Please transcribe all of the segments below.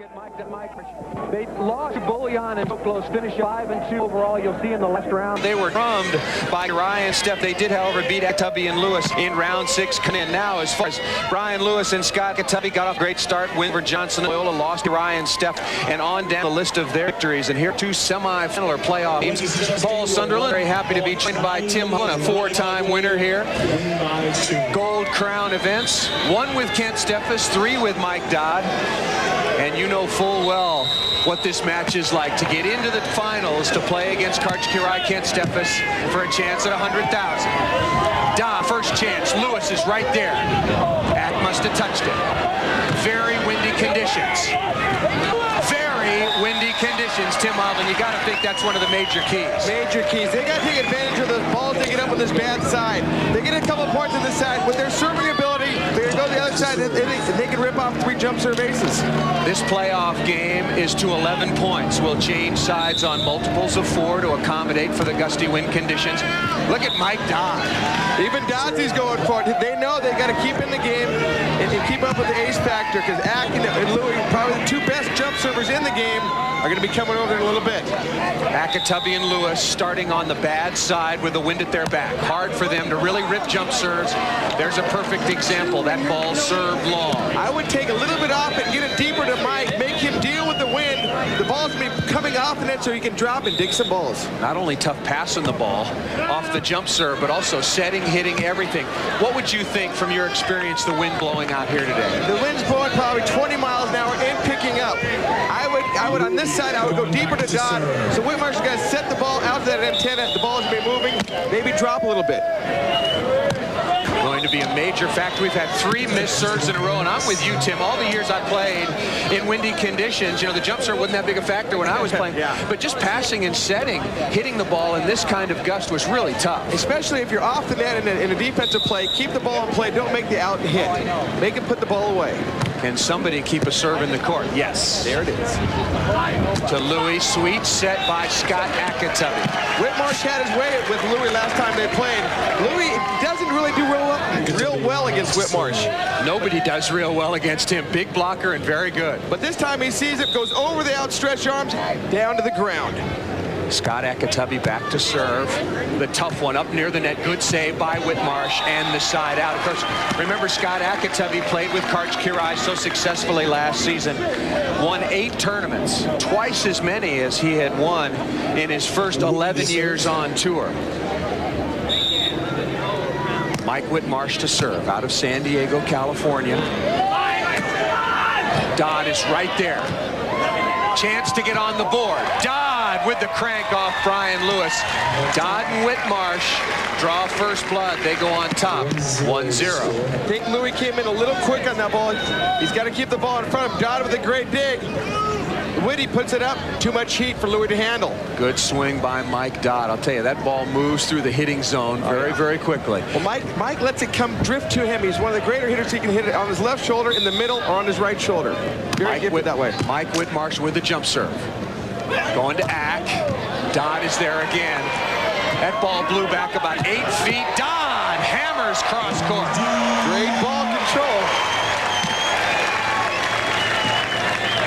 They lost to Bullion and close finish 5-2 overall. You'll see in the last round. They were drummed by Ryan Steff. They did, however, beat Tubby and Lewis in round 6. And now, as far as Brian Lewis and Scott Tubby got off a great start, win for Johnson. Loyola lost to Ryan Steff, and on down the list of their victories. And here, 2 semifinal or playoff teams. Paul Sunderland, very happy to be joined by Tim Hunt, a 4-time winner here. Gold Crown events, 1 with Kent Steffes, 3 with Mike Dodd. And you know full well what this match is like, to get into the finals, to play against Karch Kent Steffes for a chance at $100,000. Da, first chance. Lewis is right there. Ack must have touched it. Very windy conditions. Very windy conditions, Tim Hovland. You got to think that's one of the major keys. Major keys. They got to take advantage of the balls they get up on this bad side. They get a couple points on this side. With their serving ability, they're going to go to the other side, and they can rip off 3 jump serve aces. This playoff game is to 11 points. We'll change sides on multiples of 4 to accommodate for the gusty wind conditions. Look at Mike Dodd. Even Dodsey's going for it. They know they got to keep in the game and keep up with the ace factor, because Ack and Louis, probably the 2 best jump servers in the game, are going to be coming over in a little bit. Tubby and Lewis starting on the bad side with the wind at their back. Hard for them to really rip jump serves. There's a perfect example. That ball served long. I would take a little bit off and get it deeper to Mike. Make him deal with the wind. The ball's going to be coming off the net so he can drop and dig some balls. Not only tough passing the ball off the jump serve, but also setting, hitting, everything. What would you think from your experience, the wind blowing out here today? The wind's blowing probably 20 miles an hour and picking up. I would on this side, I would go deeper to Dodd. So Whitmarsh is going to set the ball out to that antenna. The ball is going to be moving, maybe drop a little bit. Going to be a major factor. We've had 3 missed serves in a row, and I'm with you, Tim. All the years I played in windy conditions, you know, the jump serve wasn't that big a factor when I was playing. Yeah. But just passing and setting, hitting the ball in this kind of gust was really tough. Especially if you're off the net in a defensive play, keep the ball in play. Don't make the out hit. Make him put the ball away. Can somebody keep a serve in the court? Yes. There it is. To Louis. Sweet set by Scott Tubby. Whitmarsh had his way with Louis last time they played. Louis doesn't really do real well against Whitmarsh. Nobody does real well against him. Big blocker and very good. But this time he sees it, goes over the outstretched arms, down to the ground. Scott Tubby back to serve. The tough one up near the net. Good save by Whitmarsh, and the side out. Of course, remember Scott Tubby played with Karch so successfully last season. Won 8 tournaments, twice as many as he had won in his first 11 years on tour. Mike Whitmarsh to serve out of San Diego, California. Dodd is right there. Chance to get on the board. Dodd with the crank off Brian Lewis. Dodd and Whitmarsh draw first blood. They go on top, 1-0. I think Louis came in a little quick on that ball. He's got to keep the ball in front of him. Dodd with a great dig. Whitty puts it up. Too much heat for Louis to handle. Good swing by Mike Dodd. I'll tell you, that ball moves through the hitting zone very quickly. Well, Mike lets it come drift to him. He's one of the greater hitters. He can hit it on his left shoulder, in the middle, or on his right shoulder. Very gifted that way. Mike Whitmarsh with the jump serve. Going to Ack. Dodd is there again. That ball blew back about 8 feet. Dodd hammers cross court. Great ball control.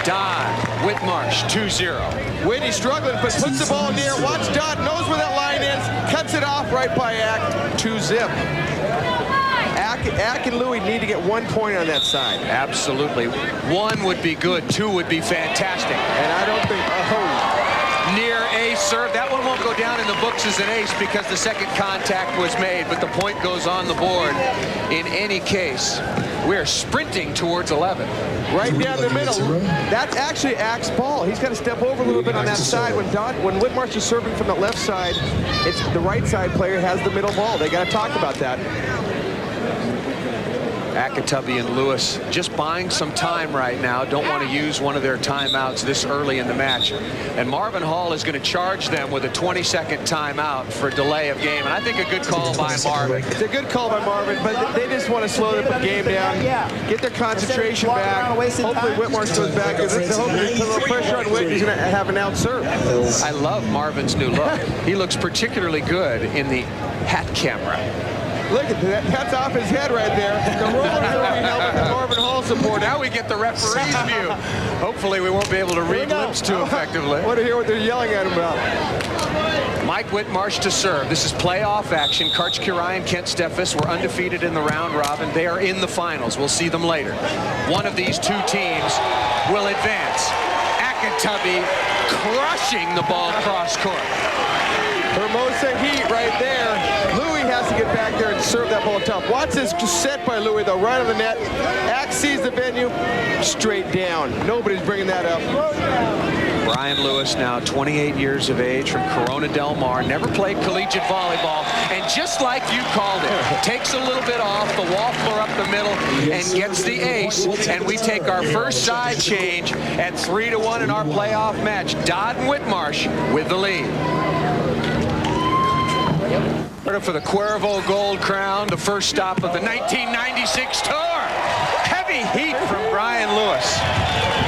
Dodd, Whitmarsh, 2-0. Whitty struggling, but puts the ball near. Watch Dodd, knows where that line is. Cuts it off right by Ack. 2-zip. Ack and Louis need to get 1 point on that side. Absolutely. 1 would be good. 2 would be fantastic. And I don't think... Near ace serve. That one won't go down in the books as an ace because the second contact was made, but the point goes on the board. In any case, we're sprinting towards 11. Right down the middle. That's actually Ack's ball. He's got to step over a little bit on that side. When Whitmarsh is serving from the left side, it's the right side player has the middle ball. They got to talk about that. Tubby and Lewis just buying some time right now. Don't want to use one of their timeouts this early in the match. And Marvin Hall is going to charge them with a 20-second timeout for delay of game. And I think a good call by Marvin. It's a good call by Marvin, but they just want to slow the game down, get their concentration back. Hopefully Whitmarsh goes back. If it's a little pressure on Whit, he's going to have an out serve. I love Marvin's new look. He looks particularly good in the hat camera. Look at that. That's off his head right there. The roller derby helmet, the Marvin Hall support. Now we get the referee's view. Hopefully we won't be able to read lips too effectively. I want to hear what they're yelling at him about. Mike Whitmarsh to serve. This is playoff action. Karch Kiraly and Kent Steffes were undefeated in the round robin. They are in the finals. We'll see them later. One of these two teams will advance. Akatubby crushing the ball cross court. Hermosa Heat right there. Louis has to get back there and serve that ball tough. Watch this set by Louis, though, right on the net. Axe sees the venue, straight down. Nobody's bringing that up. Brian Lewis, now 28 years of age, from Corona Del Mar, never played collegiate volleyball, and just like you called it, takes a little bit off, the waffler up the middle, and gets the ace, and we take our first side change at 3-1 in our playoff match. Dodd and Whitmarsh with the lead. For the Cuervo Gold Crown, the first stop of the 1996 tour. Heavy heat from Brian Lewis.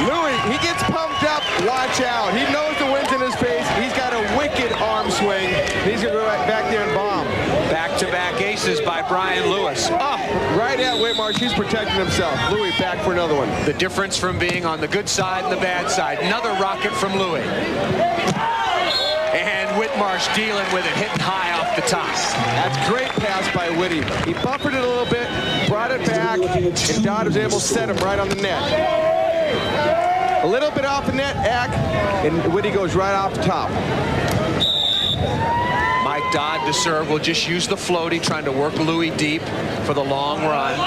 Louis, he gets pumped up. Watch out. He knows the wind's in his face. He's got a wicked arm swing. He's going to go right back there and bomb. Back-to-back aces by Brian Lewis. Up right at Whitmarsh. He's protecting himself. Louis back for another one. The difference from being on the good side and the bad side. Another rocket from Louis. And Whitmarsh dealing with it, hitting high off the top. That's great pass by Whitty. He buffered it a little bit, brought it back, and Dodd was able to set him right on the net. A little bit off the net, and Whitty goes right off the top. Mike Dodd to serve. Will just use the floaty, trying to work Louis deep for the long run.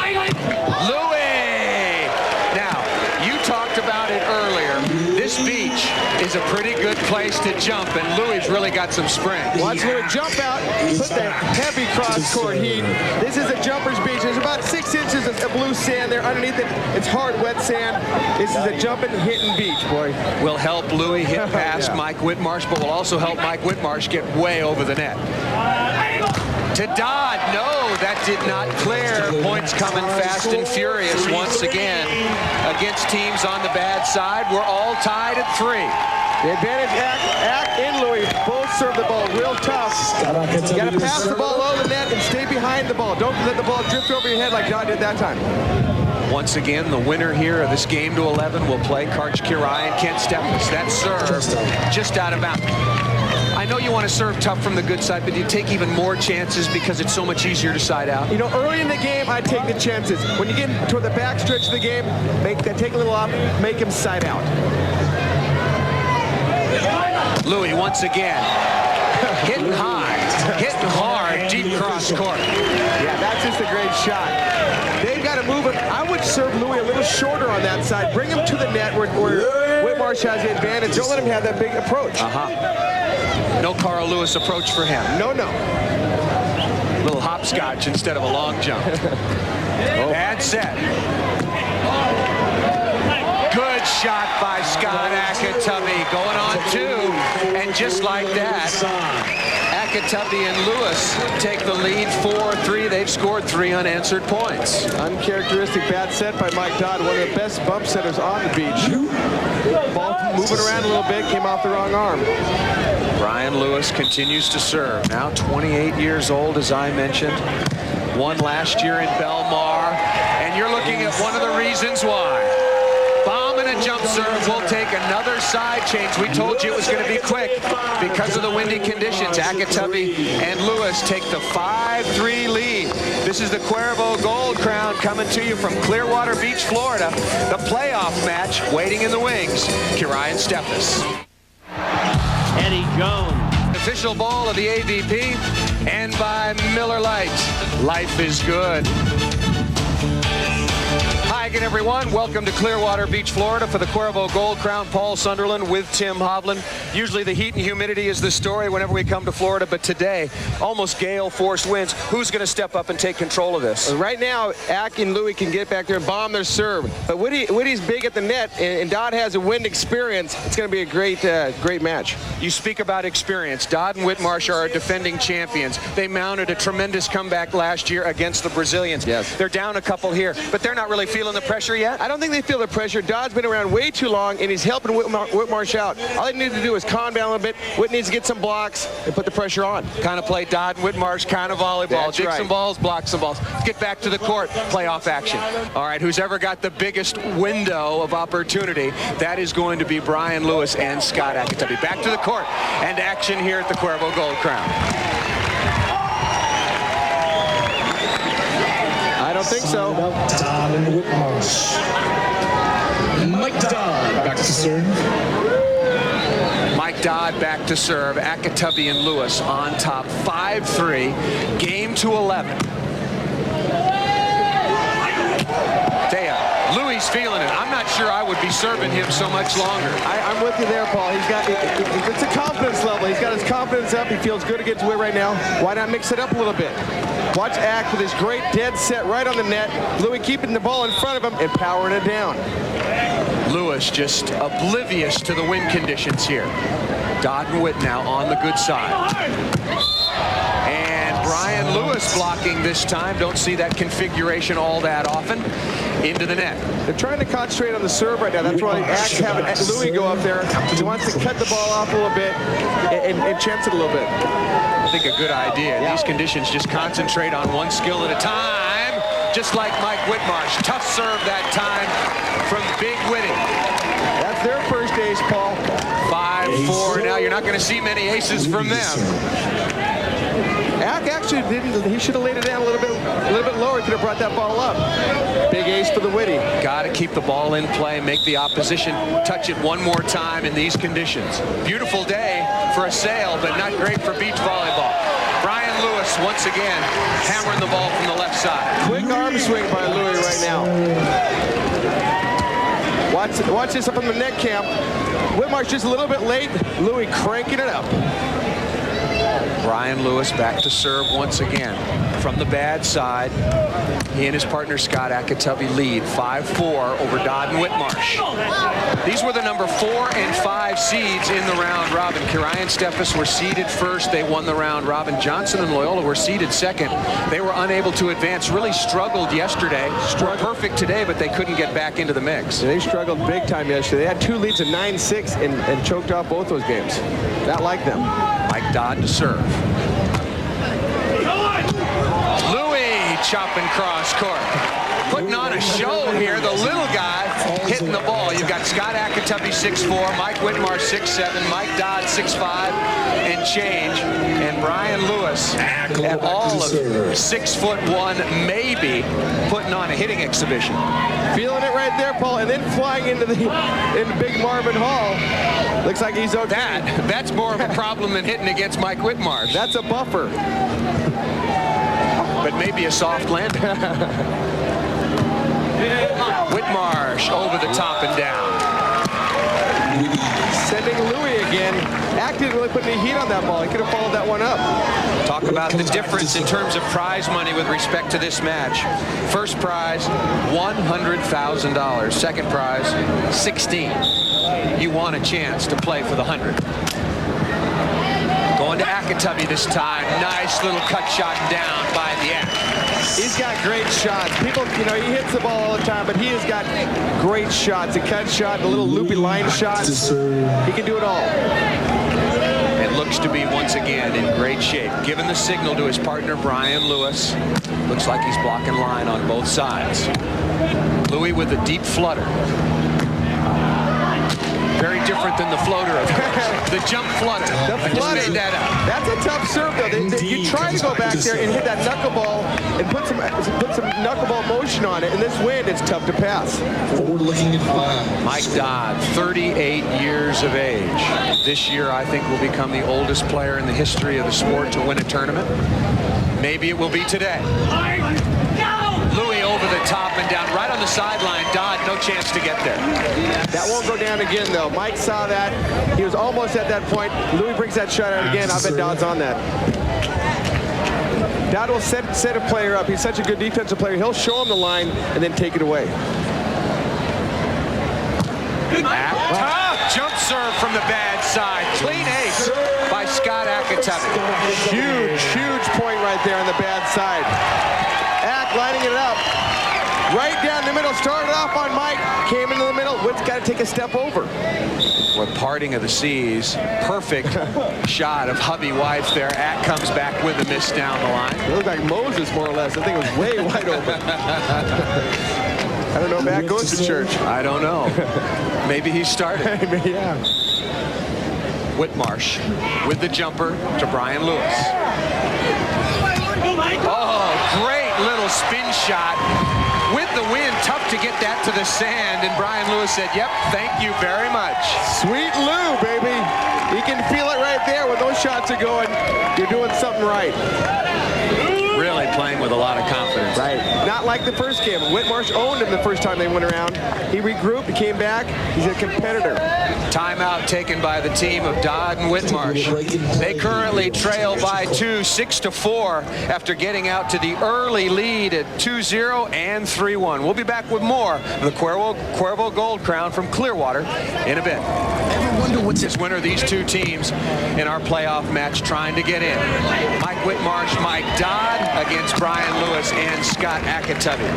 Louis! Now, you talked about it earlier. This beach is a pretty good place to jump, and Louis really got some spring. Watch Louis jump out, put the heavy cross-court heat. This is a jumper's beach. There's about 6 inches of blue sand there. Underneath it, it's hard, wet sand. This is a jumping, hitting beach, boy. Will help Louis hit past Mike Whitmarsh, but will also help Mike Whitmarsh get way over the net. To Dodd, no, that did not clear. Points coming fast and furious once again against teams on the bad side. We're all tied at 3. The advantage, Ack and Louis both serve the ball real tough. You got to pass the ball over the net and stay behind the ball. Don't let the ball drift over your head like Dodd did that time. Once again, the winner here of this game to 11 will play Karch Kiraly and Kent Steffes. That serve just out of bounds. I know you want to serve tough from the good side, but you take even more chances because it's so much easier to side out. You know, early in the game, I take the chances. When you get toward the back stretch of the game, take a little off, make him side out. Louis once again, hitting high, hitting hard, deep cross court. Yeah, that's just a great shot. They've got to move it. I would serve Louis a little shorter on that side. Bring him to the net where Whitmarsh has the advantage. Don't let him have that big approach. No Carl Lewis approach for him. No. Little hopscotch instead of a long jump. Bad set. Good shot by Scott Akatubby. Going on 2. And just like that, Akatubby and Lewis take the lead 4-3. They've scored 3 unanswered points. Uncharacteristic bad set by Mike Dodd, one of the best bump setters on the beach. Ball moving around a little bit, came off the wrong arm. Brian Lewis continues to serve. Now 28 years old, as I mentioned. Won last year in Belmar. And you're looking at one of the reasons why. Bomb and a jump serve will take another side change. We told you it was going to be quick because of the windy conditions. Akatubby and Lewis take the 5-3 lead. This is the Cuervo Gold Crown coming to you from Clearwater Beach, Florida. The playoff match waiting in the wings. Kiraly and Steffes. Eddie Jones. Official ball of the AVP and by Miller Lite. Life is good. Hi again, everyone. Welcome to Clearwater Beach, Florida for the Cuervo Gold Crown. Paul Sunderland with Tim Hovland. Usually the heat and humidity is the story whenever we come to Florida, but today, almost gale force winds. Who's going to step up and take control of this? Right now, Ack and Louis can get back there and bomb their serve. But Whitty's big at the net, and Dodd has a wind experience. It's going to be a great match. You speak about experience. Dodd and Whitmarsh are our defending champions. They mounted a tremendous comeback last year against the Brazilians. Yes. They're down a couple here, but they're not really feeling the pressure yet? I don't think they feel the pressure. Dodd's been around way too long, and he's helping Whitmarsh out. All they need to do is calm down a little bit. Whit needs to get some blocks and put the pressure on. Kind of play Dodd and Whitmarsh kind of volleyball. That's Dig right. some balls, block some balls. Let's get back to the court. Playoff action. All right, who's ever got the biggest window of opportunity? That is going to be Brian Lewis and Scott Akitabi. Back to the court and action here at the Cuervo Gold Crown. I don't think so. Dodd and Whitmarsh. Mike Dodd back to serve. Mike Dodd back to serve. Akitabi and Lewis on top 5-3. Game to 11. Louis feeling it. I'm not sure I would be serving him so much longer. I'm with you there, Paul. It's a confidence level. He's got his confidence up. He feels good against Whit right now. Why not mix it up a little bit? Watch Ack with his great dead set right on the net. Louis keeping the ball in front of him and powering it down. Lewis just oblivious to the wind conditions here. Dodd and Whit now on the good side. And Brian Lewis blocking this time. Don't see that configuration all that often. Into the net. They're trying to concentrate on the serve right now. That's why Ack's having Louis go up there. He wants to cut the ball off a little bit and chance it a little bit. I think a good idea. Yeah. These conditions, just concentrate on one skill at a time. Just like Mike Whitmarsh. Tough serve that time from Big Whitty. That's their first ace, Paul. 5-4. Now you're not going to see many aces from them. Ack actually didn't. He should have laid it down a little bit lower. He could have brought that ball up. Big ace for the Whitty. Got to keep the ball in play, make the opposition touch it one more time in these conditions. Beautiful day for a sail, but not great for beach volleyball. Brian Lewis once again hammering the ball from the left side. Quick arm swing by Louis right now. Watch this up on the net cam. Whitmarsh just a little bit late. Louis cranking it up. Brian Lewis back to serve once again from the bad side. He and his partner Scott Akitabi lead 5-4 over Dodd and Whitmarsh. These were the number 4 and 5 seeds in the round robin. Kirian Steffes were seeded first. They won the round robin. Johnson and Loyola were seeded second. They were unable to advance. Really struggled yesterday. Perfect today, but they couldn't get back into the mix. They struggled big time yesterday. They had 2 leads of 9-6 and choked off both those games. Not like them. Mike Dodd to serve. Louis chopping cross court. Putting on a show here. The little guy hitting the ball. You've got Scott Akitabi 6'4", Mike Whitmarsh 6'7", Mike Dodd 6'5", and change. And Brian Lewis at all of 6'1", maybe putting on a hitting exhibition. Feeling it right there, Paul, and then flying into Big Marvin Hall. Looks like he's okay. That's more of a problem than hitting against Mike Whitmarsh. That's a buffer. But maybe a soft landing. Whitmarsh over the top and down. Sending Louis again. Ack didn't really put any heat on that ball. He could have followed that one up. Talk about the difference in terms of prize money with respect to this match. First prize, $100,000. Second prize, $16,000. You want a chance to play for the 100. Going to Akitabi this time. Nice little cut shot down by the Ack. He's got great shots. People, he hits the ball all the time, but he has got great shots. A cut shot, a little loopy line shot. He can do it all. And looks to be once again in great shape. Giving the signal to his partner, Brian Lewis. Looks like he's blocking line on both sides. Louis with a deep flutter. Very different than the floater, of course. The jump flutter. I just made that up. That's a tough serve, though. You try to go back there and hit that knuckleball and put some knuckleball motion on it. In this wind, it's tough to pass. Forward looking at 5. Mike Dodd, 38 years of age. This year, I think, will become the oldest player in the history of the sport to win a tournament. Maybe it will be today. Louis over the top and down, right on the sideline. Dodd, no chance to get there. That won't go down again, though. Mike saw that. He was almost at that point. Louis brings that shot out again. I bet Dodd's on that. Dodd will set a player up. He's such a good defensive player. He'll show him the line and then take it away. Top jump serve from the bad side. Clean ace by Scott Akitabi. Huge point right there on the bad side. Ack lining it up. right down the middle. Started off on Mike, came into the middle. Witt's got to take a step over. What parting of the seas. Perfect shot of hubby wife there. Ack comes back with a miss down the line. It looked like Moses, more or less. I think it was way wide open. I don't know if Ack goes to church. I don't know. Maybe he started. Yeah. Whitmarsh with the jumper to Brian Lewis. Oh, great little spin shot. With the wind, tough to get that to the sand, and Brian Lewis said, yep, thank you very much. Sweet Lou, baby. You can feel it right there when those shots are going. You're doing something right. Really playing with a lot of confidence. Right. Not like the first game. Whitmarsh owned him the first time they went around. He regrouped, he came back. He's a competitor. Timeout Taken by the team of Dodd and Whitmarsh. They currently trail by 2, 6-4, after getting out to the early lead at 2-0 and 3-1. We'll be back with more of the Cuervo Gold Crown from Clearwater in a bit. Ever wonder what's this winner? These two teams in our playoff match trying to get in. Mike Whitmarsh, Mike Dodd against Brian Lewis and Scott Akatubby.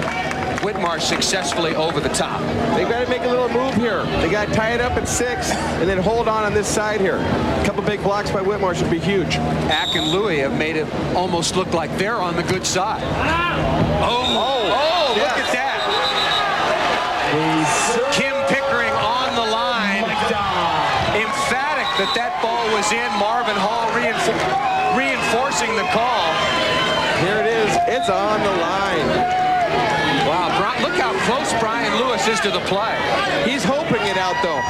Whitmarsh successfully over the top. They've got to make a little move here. They got to tie it up at 6 and then hold on this side here. A couple big blocks by Whitmarsh would be huge. Ack and Louis have made it almost look like they're on the good side. Oh, look at that. Kim Pickering on the line. Emphatic that ball was in. Marvin Hall reinforcing the call. Here it is. It's on the line. Wow, look how close Brian Lewis is to the play. He's hoping it out, though.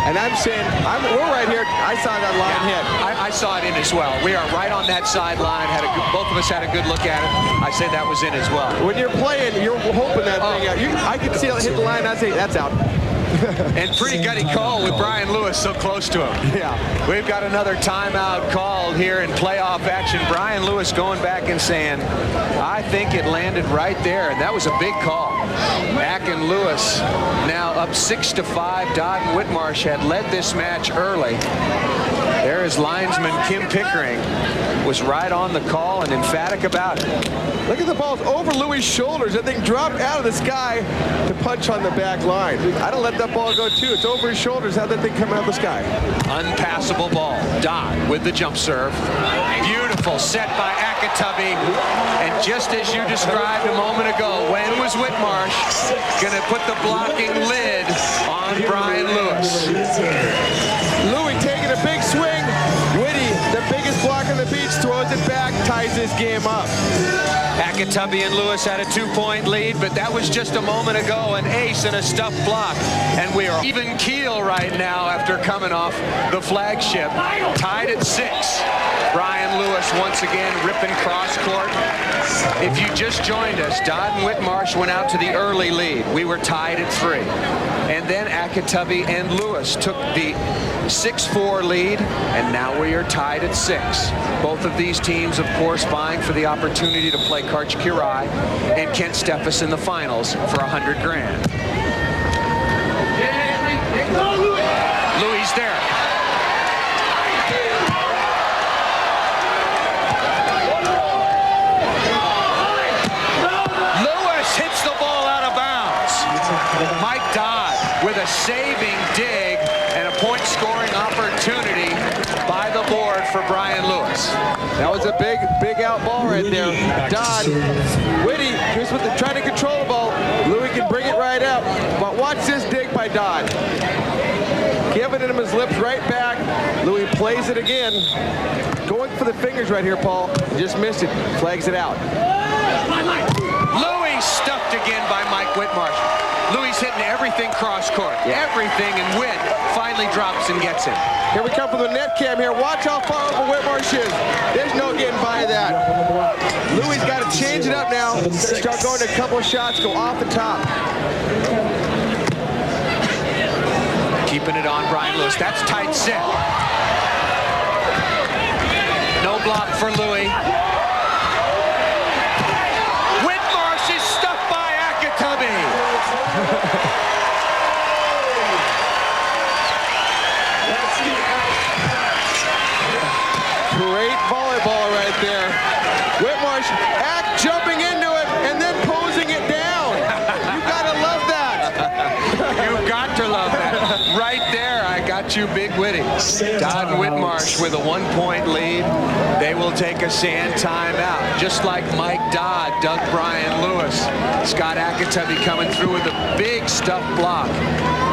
And I'm saying, we're right here. I saw that line hit. I saw it in as well. We are right on that sideline. Both of us had a good look at it. I say that was in as well. When you're playing, you're hoping that thing out. I could see it hit the line. I'd say, that's out. And pretty gutty call with Brian Lewis so close to him. Yeah. We've got another timeout called here in playoff action. Brian Lewis going back and saying, I think it landed right there. And that was a big call. Ack and Lewis now up 6-5. Dodd and Whitmarsh had led this match early. There is linesman Kim Pickering. Was right on the call and emphatic about it. Look at the balls over Louis' shoulders. That thing dropped out of the sky to punch on the back line. I don't let that ball go too. It's over his shoulders. How'd that thing come out of the sky? Unpassable ball. Dodd with the jump serve. Beautiful set by Akatubby. And just as you described a moment ago, when was Whitmarsh going to put the blocking lid on Brian Lewis? Louis taking a big swing. Whitty, the biggest block on the beach, throws it back, ties this game up. Akatubby and Lewis had a 2-point lead, but that was just a moment ago. An ace and a stuffed block. And we are even keel right now after coming off the flagship. Tied at 6. Brian Lewis once again ripping cross court. If you just joined us, Dodd and Whitmarsh went out to the early lead. We were tied at 3. And then Akatubby and Lewis took the 6-4 lead, and now we are tied at 6. Both of these teams, of course, vying for the opportunity to play Karch Kirai and Kent Steffes in the finals for $100 grand. Louis there. Lewis hits the ball out of bounds. Mike Dodd with a saving dig and a point scoring opportunity by the board for Brian Lewis. That was a big out ball right there. Dodd, Whitty, just with trying to control the ball. Louis can bring it right up. But watch this dig by Dodd. Giving him his lips right back. Louis plays it again. Going for the fingers right here, Paul. Just missed it. Flags it out. Louis stuffed again by Mike Whitmarsh. Louis hitting everything cross court. Everything, and Whit finally drops and gets it. Here we come from the net cam here. Watch how far over Whitmarsh is. There's no getting by that. Louis got to change it up now. Start going to a couple of shots. Go off the top. Keeping it on Brian Lewis. That's tight set. No block for Louis. Whitmarsh is stuffed by Akatubby. Great volleyball right there. Whitmarsh, Ack jumping into it and then posing it down. got you, Big Whitty. Dodd and Whitmarsh with a 1-point lead. They will take a sand timeout. Just like Mike Dodd dug Brian Lewis. Scott Akatubby coming through with a big stuff block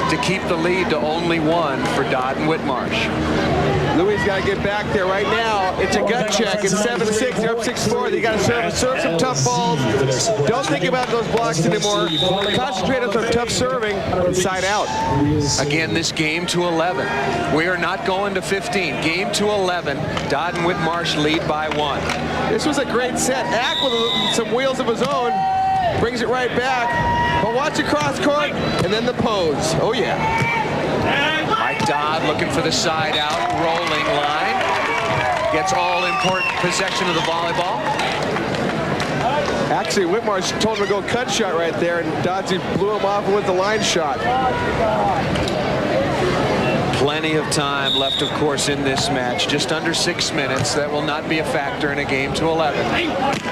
to keep the lead to only 1 for Dodd and Whitmarsh. Louis got to get back there right now. It's a gut check. It's 7-6. They're up 6-4. They got to serve some tough balls. Don't think about those blocks anymore. Concentrate on some tough serving inside out. Again, this game to 11. We are not going to 15. Game to 11. Dodd and Whitmarsh lead by 1. This was a great set. Ack with some wheels of his own brings it right back. But watch it cross court and then the pose. Oh yeah. Mike Dodd looking for the side out rolling line. Gets all important possession of the volleyball. Actually, Whitmarsh told him to go cut shot right there, and Doddsy blew him off with the line shot. Plenty of time left, of course, in this match. Just under 6 minutes. That will not be a factor in a game to 11.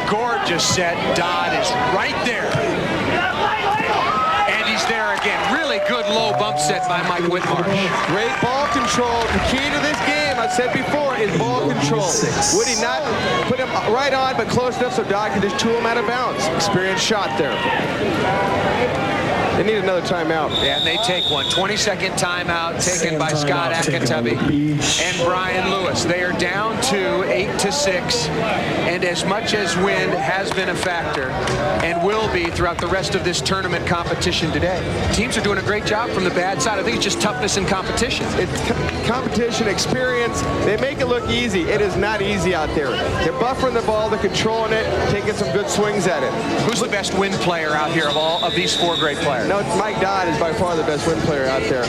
Gorgeous set. Dodd is right there. And he's there again. Really good low bump set by Mike Whitmarsh. Great ball control. The key to this game, I said before, is ball control. Would he not put him right on, but close enough so Dodd can just tool him out of bounds? Experienced shot there. They need another timeout. Yeah, and they take one. 20-second timeout taken by Scott Akatubby and Brian Lewis. They are down to 8-6, and as much as wind has been a factor and will be throughout the rest of this tournament competition today, teams are doing a great job from the bad side. I think it's just toughness and competition. It's competition, experience. They make it look easy. It is not easy out there. They're buffering the ball, they're controlling it, taking some good swings at it. Who's the best wind player out here of all of these 4 great players? No, Mike Dodd is by far the best wind player out there.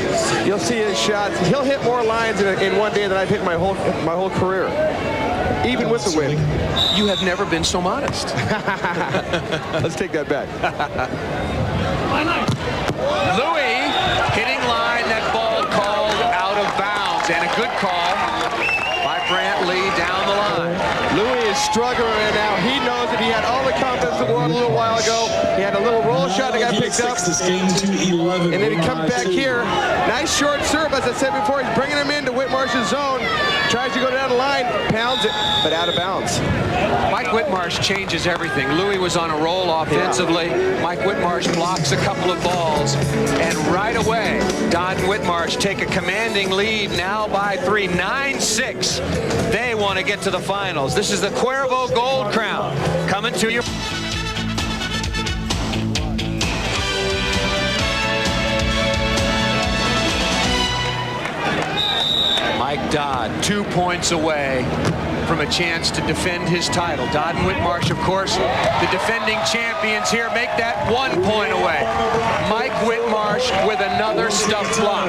You'll see his shots. He'll hit more lines in one day than I've hit my whole career, even with the wind. You have never been so modest. Let's take that back. Louis hitting line, that ball called out of bounds, and a good call by Brantley down the line. Louis is struggling right now. He knows that he had all the confidence in the world a little while ago. He had a little roll shot that got picked up. And then he comes back here. Nice short serve, as I said before. He's bringing him into Whitmarsh's zone. Tries to go down the line, pounds it, but out of bounds. Mike Whitmarsh changes everything. Louis was on a roll offensively. Mike Whitmarsh blocks a couple of balls. And right away, Dodd and Whitmarsh take a commanding lead now by 3, 9-6. They want to get to the finals. This is the Cuervo Gold Crown coming to you. Mike Dodd, 2 points away from a chance to defend his title. Dodd and Whitmarsh, of course, the defending champions here, make that 1 point away. Mike Whitmarsh with another stuff block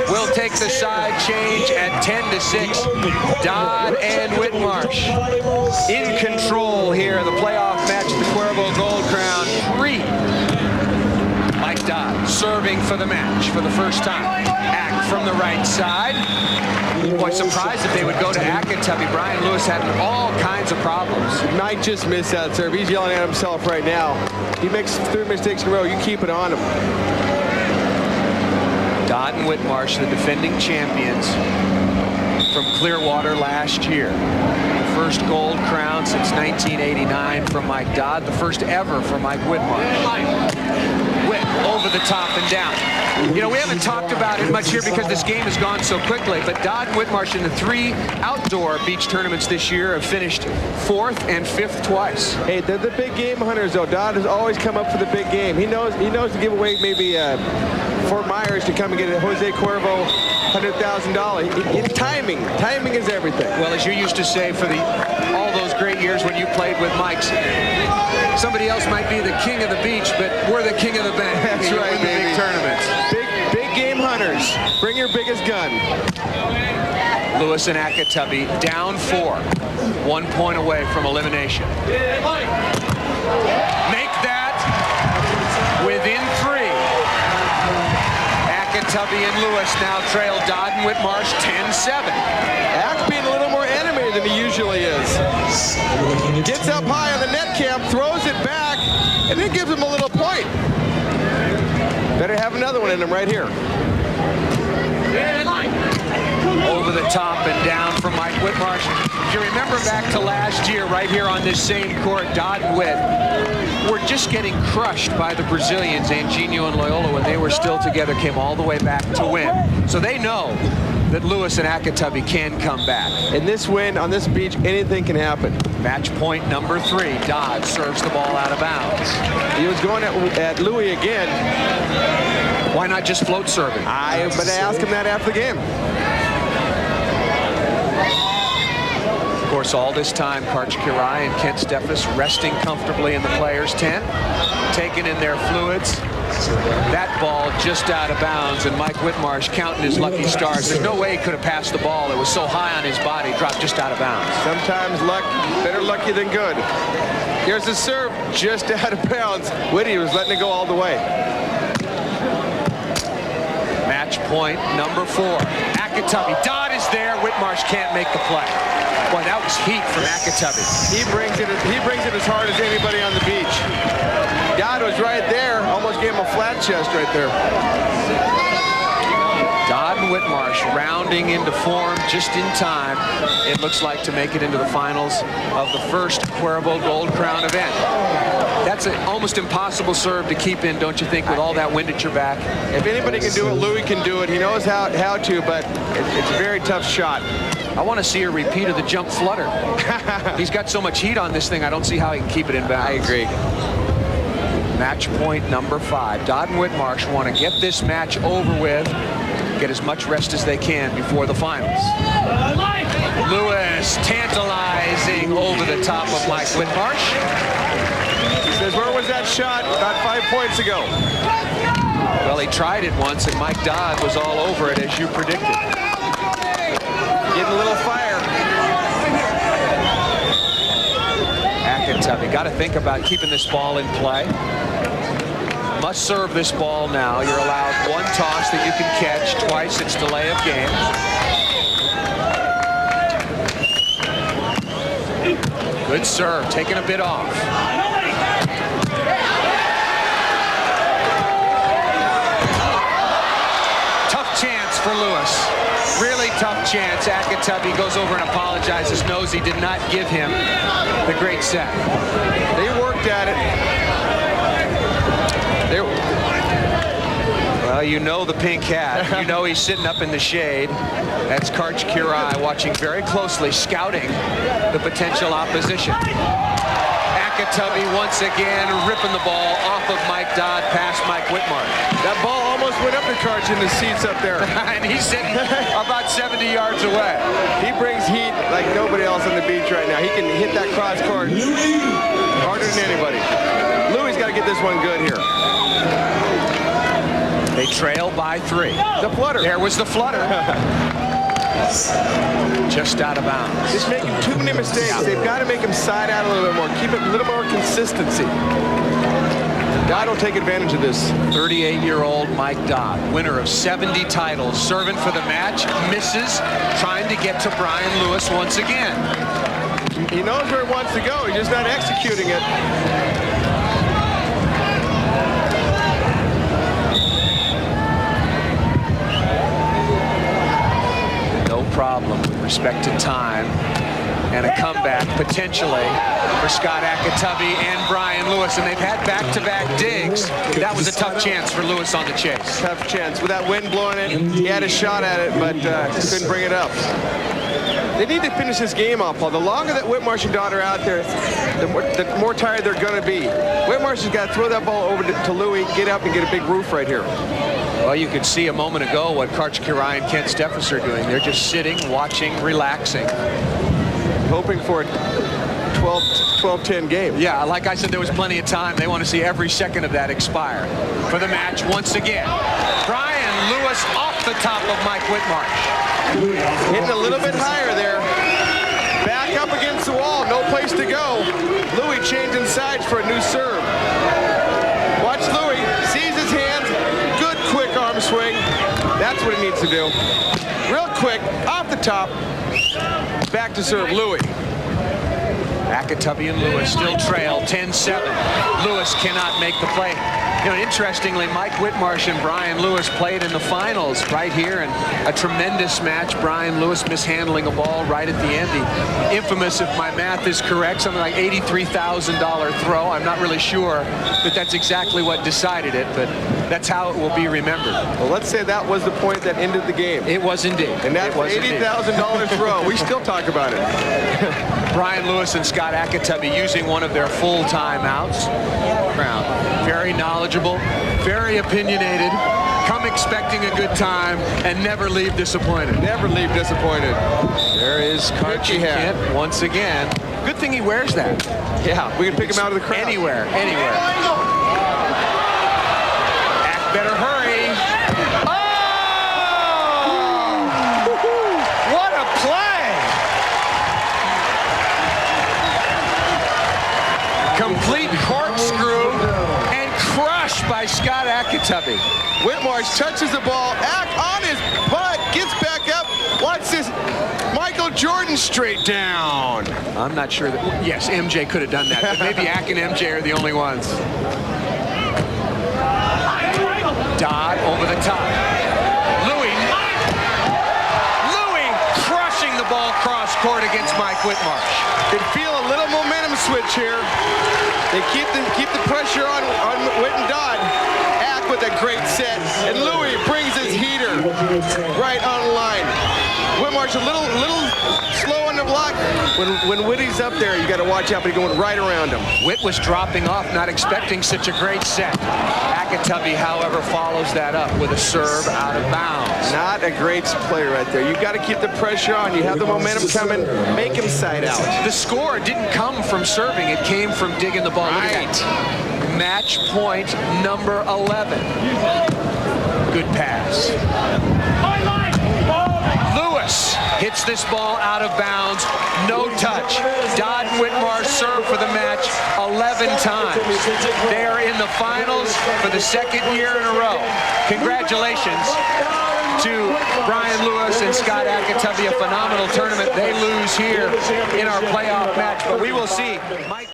will take the side change at 10-6. Dodd and Whitmarsh in control here. The playoff match, the Cuervo Gold Crown 3. Mike Dodd serving for the match for the first time. Ack from the right side. Quite surprised that they would go to Akatubby. Brian Lewis having all kinds of problems. Mike just missed that serve. He's yelling at himself right now. He makes 3 mistakes in a row. You keep it on him. Dodd and Whitmarsh, the defending champions from Clearwater last year. First gold crown since 1989 from Mike Dodd. The first ever for Mike Whitmarsh. Whit over the top and down. You know, we haven't talked about it much here because this game has gone so quickly, but Dodd and Whitmarsh in the 3 outdoor beach tournaments this year have finished 4th and 5th twice. Hey, they're the big game hunters, though. Dodd has always come up for the big game. He knows to give away maybe Fort Myers to come and get a Jose Cuervo $100,000. Timing is everything. Well, as you used to say for all those great years when you played with Mike's, somebody else might be the king of the beach, but we're the king of the bank. That's right, win the big tournaments. Big game hunters. Bring your biggest gun. Lewis and Akatubby down 4, 1 point away from elimination. Make that within 3. Akatubby and Lewis now trail Dodd and Whitmarsh 10-7. Ack being a little more animated than he usually is. Gets up high on the net camp, throws it back, and then gives him a little point. Better have another one in him right here. top and down from Mike Whitmarsh. If you remember back to last year, right here on this same court, Dodd and Whit were just getting crushed by the Brazilians, Anginho and Loyola, when they were still together, came all the way back to win. So they know that Lewis and Akatubby can come back. In this win, on this beach, anything can happen. Match point number 3. Dodd serves the ball out of bounds. He was going at Louis again. Why not just float serving? I'm going to ask him that after the game. Of course, all this time, Karch Kirai and Kent Steffes resting comfortably in the players' tent, taking in their fluids. That ball just out of bounds, and Mike Whitmarsh counting his lucky stars. There's no way he could have passed the ball. It was so high on his body, dropped just out of bounds. Sometimes luck, better lucky than good. Here's the serve, just out of bounds. Whitty was letting it go all the way. Match point number 4. Akatubby. Dodd is there. Whitmarsh can't make the play. Boy, that was heat from Akatubby. He brings it as hard as anybody on the beach. Dodd was right there. Almost gave him a flat chest right there. Dodd and Whitmarsh rounding into form just in time, it looks like, to make it into the finals of the first Cuervo Gold Crown event. That's an almost impossible serve to keep in, don't you think, with all that wind at your back? If anybody can do it, Louis can do it. He knows how to, but it's a very tough shot. I want to see a repeat of the jump flutter. He's got so much heat on this thing, I don't see how he can keep it in bounds. I agree. Match point number 5. Dodd and Whitmarsh want to get this match over with, get as much rest as they can before the finals. Lewis tantalizing over the top of Mike Whitmarsh. He says, where was that shot about 5 points ago? Well, he tried it once, and Mike Dodd was all over it, as you predicted. Getting a little fire. Akatubby got to think about keeping this ball in play. Must serve this ball now. You're allowed 1 toss that you can catch. Twice it's delay of game. Good serve, taking a bit off. Tough chance for Lewis. Really tough chance. Akatubby goes over and apologizes, knows he did not give him the great set. They worked at it. Well, you know the pink hat. You know he's sitting up in the shade. That's Karch Kirai watching very closely, scouting the potential opposition. Akatubby once again ripping the ball off of Mike Dodd past Mike Whitmarsh. That ball almost went up to Karch in the seats up there. And he's sitting about 70 yards away. He brings heat like nobody else on the beach right now. He can hit that cross court harder than anybody. Louis got to get this one good here. They trail by 3. The flutter. There was the flutter. Just out of bounds. Just making too many mistakes. They've got to make him side out a little bit more. Keep it a little more consistency. Dodd will take advantage of this. 38-year-old Mike Dodd, winner of 70 titles, serving for the match, misses, trying to get to Brian Lewis once again. He knows where he wants to go. He's just not executing it. Problem with respect to time, and a comeback potentially for Scott Akatubby and Brian Lewis, and they've had back-to-back digs. That was a tough chance for Lewis on the chase. Tough chance. With that wind blowing it, he had a shot at it, but couldn't bring it up. They need to finish this game off, Paul. The longer that Whitmarsh and Dodd are out there, the more tired they're going to be. Whitmarsh has got to throw that ball over to Louis, get up and get a big roof right here. Well, you could see a moment ago what Karch Kirai and Kent Steffes are doing. They're just sitting, watching, relaxing. Hoping for a 12-10 game. Yeah, like I said, there was plenty of time. They want to see every second of that expire. For the match once again, Brian Lewis off the top of Mike Whitmarsh. Hitting a little bit higher there. Back up against the wall, no place to go. Louis changing sides for a new serve. Watch Louis, sees his hands, good quick arm swing. That's what he needs to do. Real quick, off the top, back to serve Louis. Akatubby and Lewis still trail 10-7. Lewis cannot make the play. You know, interestingly, Mike Whitmarsh and Brian Lewis played in the finals right here, and a tremendous match. Brian Lewis mishandling a ball right at the end. The infamous, if my math is correct, something like $83,000 throw. I'm not really sure that that's exactly what decided it, but that's how it will be remembered. Well, let's say that was the point that ended the game. It was indeed. And that $80,000 throw, we still talk about it. Brian Lewis and Scott Akatubby using one of their full timeouts. Very knowledgeable, very opinionated, come expecting a good time, and never leave disappointed. Never leave disappointed. There is Karchi Kent once again. Good thing he wears that. Yeah, we can pick him out of the crowd. Anywhere, anywhere. Ak better hurry. Oh! What a play! Complete corkscrew and crushed by Scott Akatubby. Whitmarsh touches the ball. Ak on his butt, gets back up. Watch this. Michael Jordan straight down. I'm not sure that. Yes, MJ could have done that, but maybe Ak and MJ are the only ones. Dodd over the top. Louis crushing the ball cross court against Mike Whitmarsh. Could feel a little momentum switch here. They keep the pressure on Whit and Dodd. Ak with a great set, and Louis brings his heater right on the line. Whitmarsh a little slow on the block. When Whitty's up there, you got to watch out, but he's going right around him. Whit was dropping off, not expecting such a great set. Akatubby, however, follows that up with a serve out of bounds. Not a great play right there. You've got to keep the pressure on. You have the momentum coming. Make him side out. The score didn't come from serving. It came from digging the ball. Right. Match point number 11. Good pass. Lewis hits this ball out of bounds. No touch. Dodd and Whitmarsh serve for the match 11 times. They are in the finals for the second year in a row. Congratulations to Brian Lewis and Scott Akatubby. A phenomenal tournament. They lose here in our playoff match, but we will see. Mike